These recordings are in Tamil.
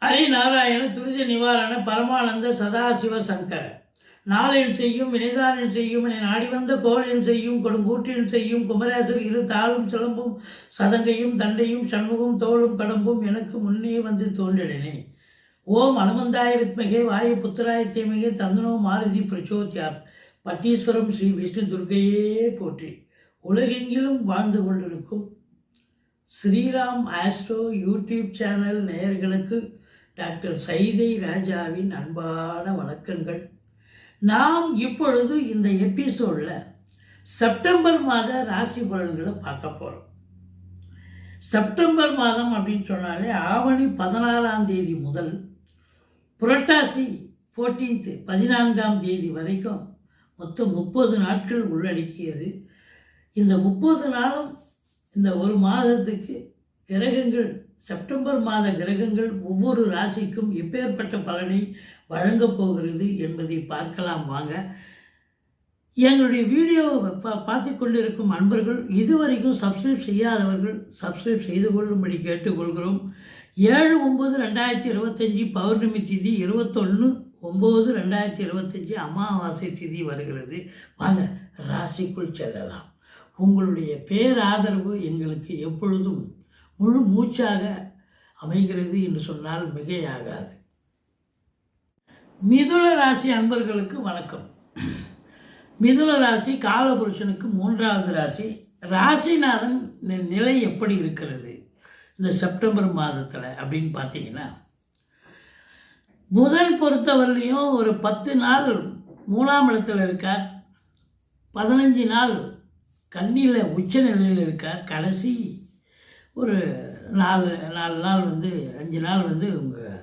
ஹரிநாராயண துரித நிவாரண பரமானந்த சதாசிவ சங்கர நாளில் செய்யும் வினைதானில் செய்யும் என நாடி வந்த கோளில் செய்யும் கொடுங்கூற்றில் செய்யும் குமரேசர் இரு தாளும் சிலம்பும் சதங்கையும் தண்டையும் சண்முகம் தோளும் கடம்பும் எனக்கு முன்னே வந்து தோன்றினே. ஓம் அனுமந்தாய வித்மகே வாயு புத்திராய தீமகே தந்தனோ மாருதி பிரச்சோத்யார். பட்டீஸ்வரம் ஸ்ரீ விஷ்ணு துர்க்கையே போற்றி. உலகெங்கிலும் வாழ்ந்து கொண்டிருக்கும் ஸ்ரீராம் ஆஸ்ட்ரோ யூடியூப் சேனல் நேயர்களுக்கு டாக்டர் சைதை ராஜாவின் அன்பான வணக்கங்கள். நாம் இப்பொழுது இந்த எபிசோடில் செப்டம்பர் மாத ராசி பலன்களை பார்க்க போகிறோம். செப்டம்பர் மாதம் அப்படின்னு சொன்னாலே ஆவணி 14ஆம் தேதி முதல் புரட்டாசி 14ஆம் தேதி வரைக்கும் மொத்தம் 30 நாட்கள் உள்ளடக்கியது. இந்த 30 நாளும் இந்த ஒரு மாதத்துக்கு கிரகங்கள், செப்டம்பர் மாத கிரகங்கள் ஒவ்வொரு ராசிக்கும் எப்பேற்பட்ட பலனை வழங்கப் போகிறது என்பதை பார்க்கலாம் வாங்க. எங்களுடைய வீடியோவை பார்த்து கொண்டிருக்கும் அன்பர்கள் இதுவரைக்கும் சப்ஸ்கிரைப் செய்யாதவர்கள் சப்ஸ்கிரைப் செய்து கொள்ளும்படி கேட்டுக்கொள்கிறோம். 7/9/2025 பௌர்ணமி திதி, 21/9/2025 அமாவாசை திதி வருகிறது. வாங்க ராசிக்குள் செல்லலாம். உங்களுடைய பேராதரவு எங்களுக்கு எப்பொழுதும் முழு மூச்சாக அமைகிறது என்று சொன்னால் மிகையாகாது. மிதுன ராசி அன்பர்களுக்கு வணக்கம். மிதுன ராசி காலபுருஷனுக்கு 3வது ராசி. ராசிநாதன் நிலை எப்படி இருக்கிறது இந்த செப்டம்பர் மாதத்தில் அப்படின்னு பார்த்தீங்கன்னா, புதன் பொறுத்தவரையிலையும் ஒரு 10 நாள் 3ஆம் இடத்துல இருக்கார், 15 நாள் கன்னியில் உச்ச நிலையில் இருக்கார், கடைசி ஒரு 4 நாள் 5 நாள் உங்கள்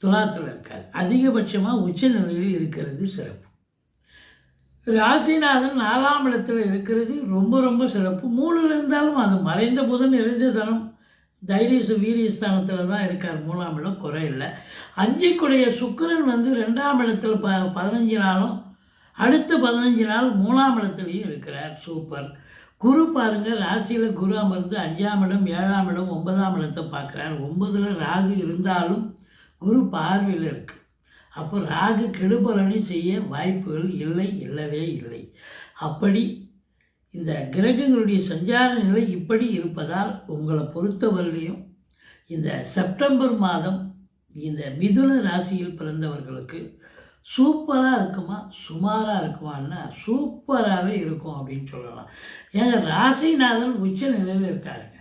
துலாத்தில் இருக்கார். அதிகபட்சமாக உச்ச நிலையில் இருக்கிறது சிறப்பு. ராசிநாதன் 4ஆம் இடத்துல இருக்கிறது ரொம்ப ரொம்ப சிறப்பு. 3ல் இருந்தாலும் அது மறைந்த புதன் நிறைந்த தனம் தைரிய வீரியஸ்தானத்தில் தான் இருக்கார். 3ஆம் இடம் குறையில்லை. 5க்குடைய சுக்கிரன் 2ஆம் இடத்துல 15 நாளும் அடுத்த 15 நாள் 3ஆம் இடத்துலையும் இருக்கிறார். சூப்பர். குரு பாருங்கள், ராசியில் குரு அமர்ந்து 5ஆம் இடம் 7ஆம் இடம் 9ஆம் இடத்தை பார்க்குறார். 9ல் ராகு இருந்தாலும் குரு பார்வையில் இருக்குது. அப்போ ராகு கெடுபலனை செய்ய வாய்ப்புகள் இல்லவே இல்லை. அப்படி இந்த கிரகங்களுடைய சஞ்சார நிலை இப்படி இருப்பதால் உங்களை பொறுத்தவரையிலையும் இந்த செப்டம்பர் மாதம் இந்த மிதுன ராசியில் பிறந்தவர்களுக்கு சூப்பராக இருக்குமா சுமாராக இருக்குமான்னா சூப்பராகவே இருக்கும் அப்படின்னு சொல்லலாம். ஏங்க ராசிநாதன் உச்ச நிலையில் இருக்காருங்க,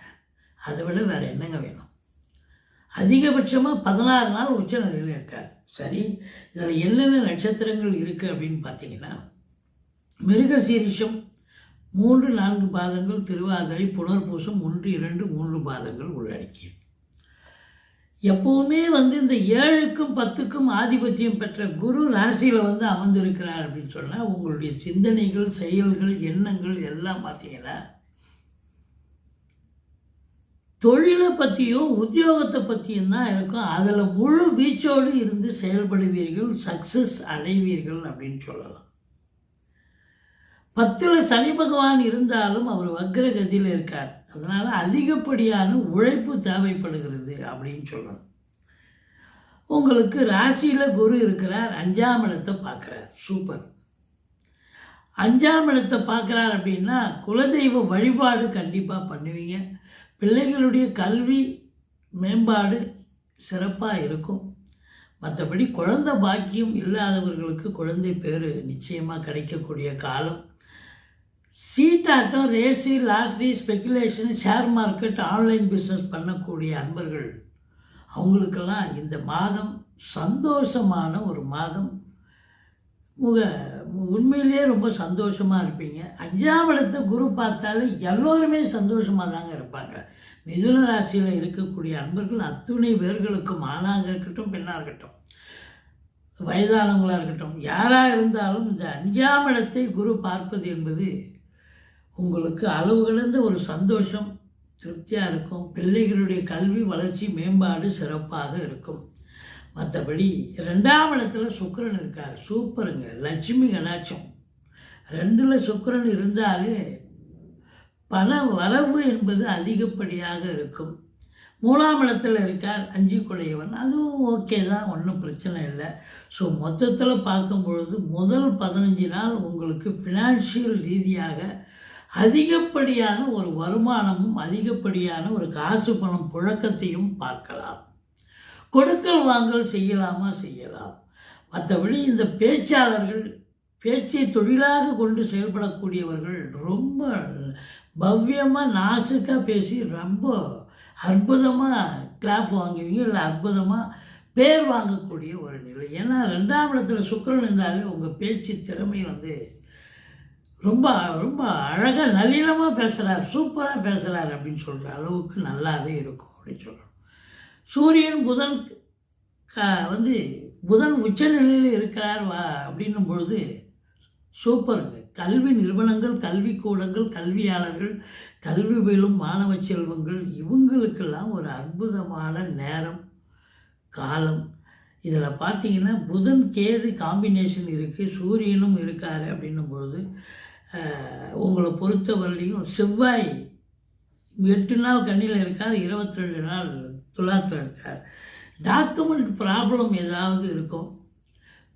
அதை விட வேறு என்னங்க வேணும்? அதிகபட்சமாக 16 நாள் உச்ச நிலையில் இருக்கார். சரி, இதில் என்னென்ன நட்சத்திரங்கள் இருக்குது அப்படின்னு பார்த்தீங்கன்னா, மிருகசீரிஷம் 3-4 பாதங்கள், திருவாதிரை, புனர்பூசம் 1-2-3 பாதங்கள் உள்ளடக்கியது. எப்போவுமே இந்த 7க்கும் 10க்கும் ஆதிபத்தியம் பெற்ற குரு ராசியில் அமர்ந்திருக்கிறார் அப்படின்னு சொன்னால் உங்களுடைய சிந்தனைகள், செயல்கள், எண்ணங்கள் எல்லாம் பார்த்தீங்கன்னா தொழிலை பற்றியும் உத்தியோகத்தை பற்றியும் தான் இருக்கும். அதில் முழு வீச்சோடு இருந்து செயல்படுவீர்கள், சக்ஸஸ் அடைவீர்கள் அப்படின்னு சொல்லலாம். 10ல் சனி பகவான் இருந்தாலும் அவர் வக்ரகதியில் இருக்கார். அதனால் அதிகப்படியான உழைப்பு தேவைப்படுகிறது அப்படின்னு சொல்லணும். உங்களுக்கு ராசியில் குரு இருக்கிறார், 5ஆம் இடத்தை பார்க்குறார். சூப்பர். 5ஆம் இடத்தை பார்க்குறார் அப்படின்னா குலதெய்வ வழிபாடு கண்டிப்பாக பண்ணுவீங்க. பிள்ளைகளுடைய கல்வி மேம்பாடு சிறப்பாக இருக்கும். மற்றபடி குழந்தை பாக்கியம் இல்லாதவர்களுக்கு குழந்தை பேர் நிச்சயமாக கிடைக்கக்கூடிய காலம். சீட்டாட்டம், race, lottery, speculation, share market, online business பண்ணக்கூடிய அன்பர்கள் அவங்களுக்கெல்லாம் இந்த மாதம் சந்தோஷமான ஒரு மாதம். உண்மையிலேயே ரொம்ப சந்தோஷமாக இருப்பீங்க. 5ஆம் இடத்தை குரு பார்த்தாலே எல்லோருமே சந்தோஷமாக தாங்க இருப்பாங்க. மிதுன ராசியில் இருக்கக்கூடிய அன்பர்கள் அத்துணை பேர்களுக்கும், ஆணாக இருக்கட்டும் பெண்ணாக இருக்கட்டும், வயதானவங்களாக இருக்கட்டும், யாராக இருந்தாலும் இந்த 5ஆம் இடத்தை குரு பார்ப்பது என்பது உங்களுக்கு அளவு கடந்த ஒரு சந்தோஷம், திருப்தியாக இருக்கும். பிள்ளைகளுடைய கல்வி வளர்ச்சி மேம்பாடு சிறப்பாக இருக்கும். மற்றபடி 2ஆம் இடத்துல சுக்கிரன் இருக்கார். சூப்பருங்க. லட்சுமி கடாட்சம். 2ல் சுக்கிரன் இருந்தாலே பண வரவு என்பது அதிகப்படியாக இருக்கும். 3ஆம் இடத்துல இருக்கார் 5 குடையவன், அதுவும் ஓகே தான், ஒன்றும் பிரச்சனை இல்லை. ஸோ மொத்தத்தில் பார்க்கும் பொழுது முதல் 15 நாள் உங்களுக்கு ஃபினான்ஷியல் ரீதியாக அதிகப்படியான ஒரு வருமானமும் அதிகப்படியான ஒரு காசு பணம் புழக்கத்தையும் பார்க்கலாம். கொடுக்கல் வாங்கல் செய்யலாமா, செய்யலாம். மற்றபடி இந்த பேச்சாளர்கள், பேச்சை தொழிலாக கொண்டு செயல்படக்கூடியவர்கள் ரொம்ப பவ்யமாக நாசுக்காக பேசி ரொம்ப அற்புதமாக கிளாப் வாங்குவீங்க, இல்லை அற்புதமாக பேர் வாங்கக்கூடிய ஒரு நிலை. ஏன்னா 2ஆம் இடத்துல சுக்கிரன் இருந்தாலே உங்கள் பேச்சு திறமை வந்து ரொம்ப ரொம்ப அழகாக நளினமாக பேசுகிறார், சூப்பராக பேசுகிறார் அப்படின்னு சொல்கிற அளவுக்கு நல்லாவே இருக்கும் அப்படின்னு சொல்லணும். சூரியன் புதன் புதன் உச்சநிலையில் இருக்கிறார் அப்படின்னும் பொழுது சூப்பருங்க. கல்வி நிறுவனங்கள், கல்விக்கூடங்கள், கல்வியாளர்கள், கல்வி பயிலும் மாணவ செல்வங்கள், இவங்களுக்கெல்லாம் ஒரு அற்புதமான நேரம், காலம். இதில் பார்த்தீங்கன்னா புதன் கேது காம்பினேஷன் இருக்குது, சூரியனும் இருக்கார் அப்படின்னும் பொழுது உங்களை பொறுத்தவரையிலையும் செவ்வாய் 8 நாள் கன்னியில் இருக்கார், 22 நாள் துலாத்தில் இருக்கார். டாக்குமெண்ட் ப்ராப்ளம் ஏதாவது இருக்கும்.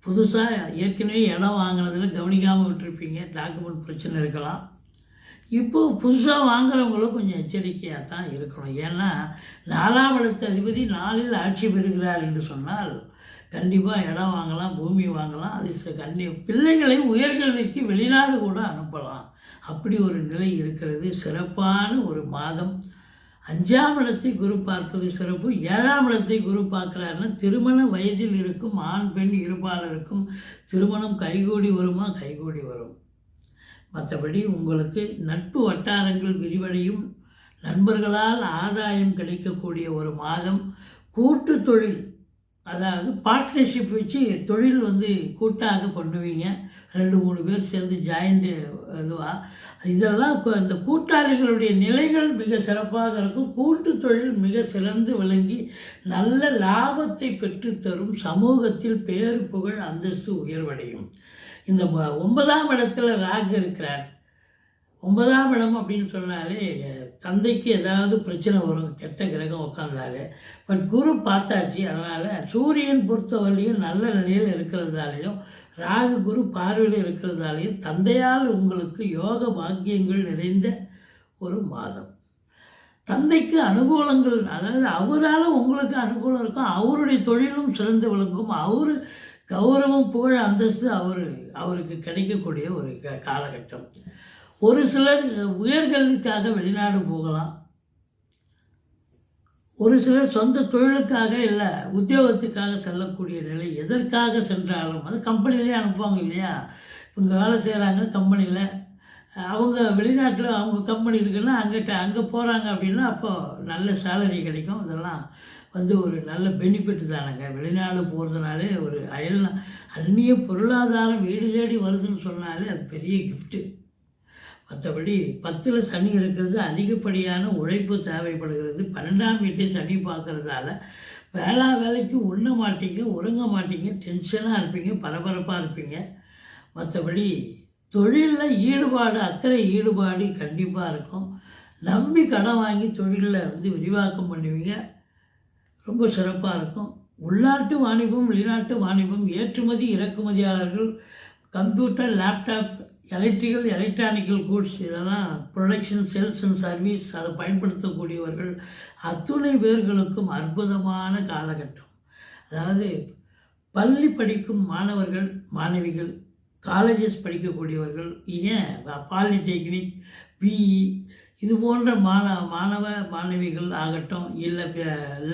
புதுசாக ஏற்கனவே இடம் வாங்கினதில் கவனிக்காமல் விட்டுருப்பீங்க, டாக்குமெண்ட் பிரச்சனை இருக்கலாம். இப்போது புதுசாக வாங்குறவங்களும் கொஞ்சம் எச்சரிக்கையாக தான் இருக்கணும். ஏன்னா 4ஆம் இடத்து அதிபதி 4இல் ஆட்சி பெறுகிறார் என்று சொன்னால் கண்டிப்பாக இடம் வாங்கலாம், பூமி வாங்கலாம். அது பிள்ளைகளை உயர்கல்விக்கு வெளிநாடு கூட அனுப்பலாம். அப்படி ஒரு நிலை இருக்கிறது. சிறப்பான ஒரு மாதம். 5ஆம் இடத்தை குரு பார்ப்பது சிறப்பு. 7ஆம் இடத்தை குரு பார்க்குறாருன்னா திருமண வயதில் இருக்கும் ஆண் பெண் இருபாலருக்கும் திருமணம் கைகூடி வருமா, கைகூடி வரும். மற்றபடி உங்களுக்கு நட்பு வட்டாரங்கள் விரிவடையும், நண்பர்களால் ஆதாயம் கிடைக்கக்கூடிய ஒரு மாதம். கூட்டு தொழில், அதாவது பார்ட்னர்ஷிப் வச்சு தொழில் கூட்டாக பண்ணுவீங்க. 2-3 பேர் சேர்ந்து ஜாயிண்ட்டு இதுவாக. இதெல்லாம் இந்த கூட்டாளிகளுடைய நிலைகள் மிக சிறப்பாக இருக்கும். கூட்டு தொழில் மிக சிறந்து விளங்கி நல்ல லாபத்தை பெற்றுத்தரும். சமூகத்தில் பேரு புகழ் அந்தஸ்து உயர்வடையும். இந்த 9ஆம் இடத்துல ராகு இருக்கிறார். 9ஆம் இடம் அப்படின்னு சொன்னாலே தந்தைக்கு ஏதாவது பிரச்சனை வரும், கெட்ட கிரகம் உட்காந்தாலே. பட் குரு பார்த்தாச்சு. அதனால் சூரியன் பொறுத்தவரையும் நல்ல நிலையில் இருக்கிறதாலையும் ராகு குரு பார்வையில் இருக்கிறதாலையும் தந்தையால் உங்களுக்கு யோக பாக்கியங்கள் நிறைந்த ஒரு மாதம். தந்தைக்கு அனுகூலங்கள், அதாவது அவரால் உங்களுக்கு அனுகூலம் இருக்கும். அவருடைய தொழிலும் சிறந்து விளங்கும். அவர் கௌரவம் புகழ் அந்தஸ்து அவருக்கு கிடைக்கக்கூடிய ஒரு காலகட்டம். ஒரு சிலர் உயர்கல்விக்காக வெளிநாடு போகலாம். ஒரு சிலர் சொந்த தொழிலுக்காக இல்லை உத்தியோகத்துக்காக செல்லக்கூடிய நிலை. எதற்காக சென்றாலும் அது கம்பெனிலே அனுப்புவாங்க இல்லையா. இங்கே வேலை செய்கிறாங்க கம்பெனியில், அவங்க வெளிநாட்டில் அவங்க கம்பெனி இருக்குன்னா அங்கே போகிறாங்க அப்படின்னா அப்போது நல்ல சேலரி கிடைக்கும். இதெல்லாம் ஒரு நல்ல பெனிஃபிட் தானேங்க. வெளிநாடு போகிறதுனாலே ஒரு அந்நிய பொருளாதாரம் வீடு தேடி வருதுன்னு சொன்னாலே அது பெரிய கிஃப்ட்டு. மற்றபடி 10ல் சனி இருக்கிறது, அதிகப்படியான உழைப்பு தேவைப்படுகிறது. 12ஆம் வீட்டை சனி பார்க்கறதால வேலைக்கு உண்ண மாட்டீங்க, உறங்க மாட்டீங்க, டென்ஷனாக இருப்பீங்க, பரபரப்பாக இருப்பீங்க. மற்றபடி தொழிலில் ஈடுபாடு, அக்கறை ஈடுபாடு கண்டிப்பாக இருக்கும். நம்பி கடன் வாங்கி தொழிலில் விரிவாக்கம் பண்ணுவீங்க, ரொம்ப சிறப்பாக இருக்கும். உள்நாட்டு வாணிபம், வெளிநாட்டு வாணிபம், ஏற்றுமதி இறக்குமதியாளர்கள், கம்ப்யூட்டர், லேப்டாப், எலக்ட்ரானிக்கல் கூட்ஸ், இதெல்லாம் ப்ரொடக்ஷன், சேல்ஸ் அண்ட் சர்வீஸ், அதை பயன்படுத்தக்கூடியவர்கள் அத்துணை பேர்களுக்கும் அற்புதமான காலகட்டம். அதாவது பள்ளி படிக்கும் மாணவர்கள், மாணவிகள், காலேஜஸ் படிக்கக்கூடியவர்கள், ஏன் பாலிடெக்னிக், பிஇ இது போன்ற மாணவ மாணவிகள் ஆகட்டும், இல்லை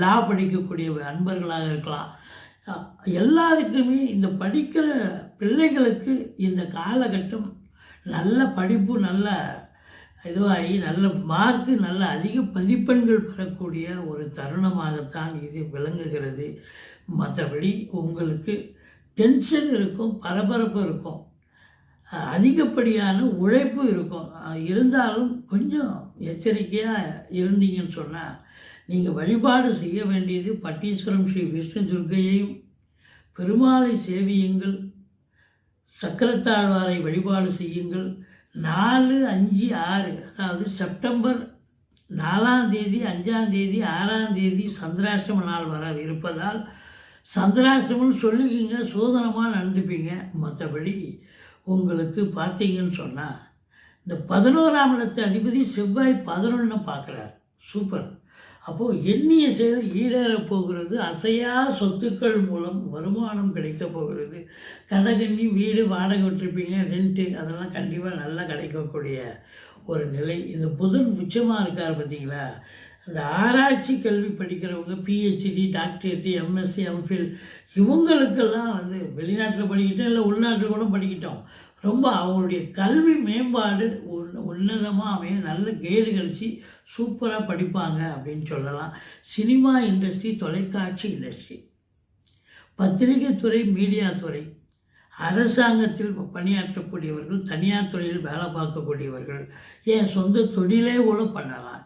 லா படிக்கக்கூடிய அன்பர்களாக இருக்கலாம். எல்லாருக்குமே இந்த படிக்கிற பிள்ளைகளுக்கு இந்த காலகட்டம் நல்ல படிப்பு, நல்ல இதுவாகி நல்ல மார்க்கு, நல்ல அதிக மதிப்பெண்கள் பெறக்கூடிய ஒரு தருணமாகத்தான் இது விளங்குகிறது. மற்றபடி உங்களுக்கு டென்ஷன் இருக்கும், பரபரப்பு இருக்கும், அதிகப்படியான உழைப்பு இருக்கும். இருந்தாலும் கொஞ்சம் எச்சரிக்கையாக இருந்தீங்கன்னு சொன்னால் நீங்கள் வழிபாடு செய்ய வேண்டியது பட்டீஸ்வரம் ஸ்ரீ விஷ்ணு துர்க்கையையும், பெருமாளை சேவியுங்கள், சக்கரத்தாழ்வாரை வழிபாடு செய்யுங்கள். 4, 5, 6 அதாவது செப்டம்பர் 4ஆம் தேதி 5ஆம் தேதி 6ஆம் தேதி சந்திராஷ்டம நாள் வர இருப்பதால் சந்திராஷ்டமம்னு சொல்லிக்கிங்க, சோதனமாக நடந்துப்பீங்க. மற்றபடி உங்களுக்கு பார்த்தீங்கன்னு சொன்னால் இந்த 11ஆம் இடத்து அதிபதி செவ்வாய் 11 பார்க்குறார். சூப்பர். அப்போது எண்ணிய செயல் ஈடேறப் போகிறது. அசையா சொத்துக்கள் மூலம் வருமானம் கிடைக்கப் போகிறது. கடகண்ணி வீடு வாடகை விட்டுருப்பீங்க, ரெண்ட்டு, அதெல்லாம் கண்டிப்பாக நல்லா கிடைக்கக்கூடிய ஒரு நிலை. இந்த புதன் உச்சமாக இருக்கார் பார்த்தீங்களா? அந்த ஆராய்ச்சி கல்வி படிக்கிறவங்க, பிஹெச்டி, டாக்டரேட்டு, எம்எஸ்சி, எம்ஃபில், இவங்களுக்கெல்லாம் வந்து வெளிநாட்டில் படிக்கிட்டோம், இல்லை உள்நாட்டில் கூட படிக்கிட்டோம், ரொம்ப அவங்களுடைய கல்வி மேம்பாடு உன்னதமாக அமைய நல்ல கைடு கழிச்சு சூப்பராக படிப்பாங்க அப்படின்னு சொல்லலாம். சினிமா இண்டஸ்ட்ரி, தொலைக்காட்சி இண்டஸ்ட்ரி, பத்திரிகை துறை, மீடியா துறை, அரசாங்கத்தில் பணியாற்றக்கூடியவர்கள், தனியார் துறையில் வேலை பார்க்கக்கூடியவர்கள், ஏன் சொந்த தொழிலே கூட பண்ணலாம்.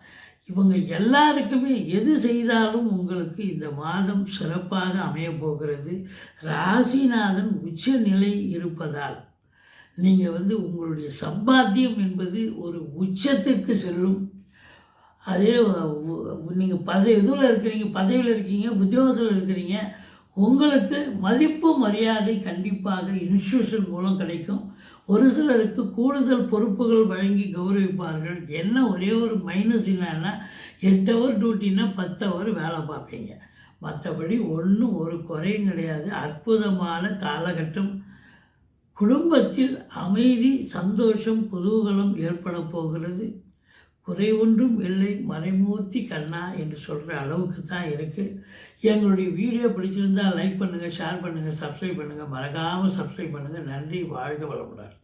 இவங்க எல்லாருக்குமே எது செய்தாலும் உங்களுக்கு இந்த மாதம் சிறப்பாக அமையப் போகிறது. ராசிநாதன் உச்ச நிலை இருப்பதால் நீங்கள் வந்து உங்களுடைய சம்பாத்தியம் என்பது ஒரு உச்சத்துக்கு செல்லும். அதே நீங்கள் இதில் இருக்கிறீங்க, பதவியில் இருக்கீங்க, உத்தியோகத்தில் இருக்கிறீங்க, உங்களுக்கு மதிப்பு மரியாதை கண்டிப்பாக இன்ஸ்டியூஷன் மூலம் கிடைக்கும். ஒரு சிலருக்கு கூடுதல் பொறுப்புகள் வழங்கி கௌரவிப்பார்கள். என்ன ஒரே ஒரு மைனஸ் என்னன்னா 8 ஹவர் டியூட்டின்னா 10 ஹவர் வேலை பார்ப்பீங்க. மற்றபடி ஒன்றும் ஒரு குறையும் கிடையாது. அற்புதமான காலகட்டம். குடும்பத்தில் அமைதி, சந்தோஷம், குதூகலம் ஏற்பட போகிறது. குறை ஒன்றும் இல்லை, மறைமூர்த்தி கண்ணா என்று சொல்கிற அளவுக்கு தான் இருக்குது. எங்களுடைய வீடியோ பிடிச்சிருந்தால் லைக் பண்ணுங்கள், ஷேர் பண்ணுங்கள், சப்ஸ்கிரைப் பண்ணுங்கள். மறக்காமல் சப்ஸ்கிரைப் பண்ணுங்கள். நன்றி. வாழ்க வளமுடன்.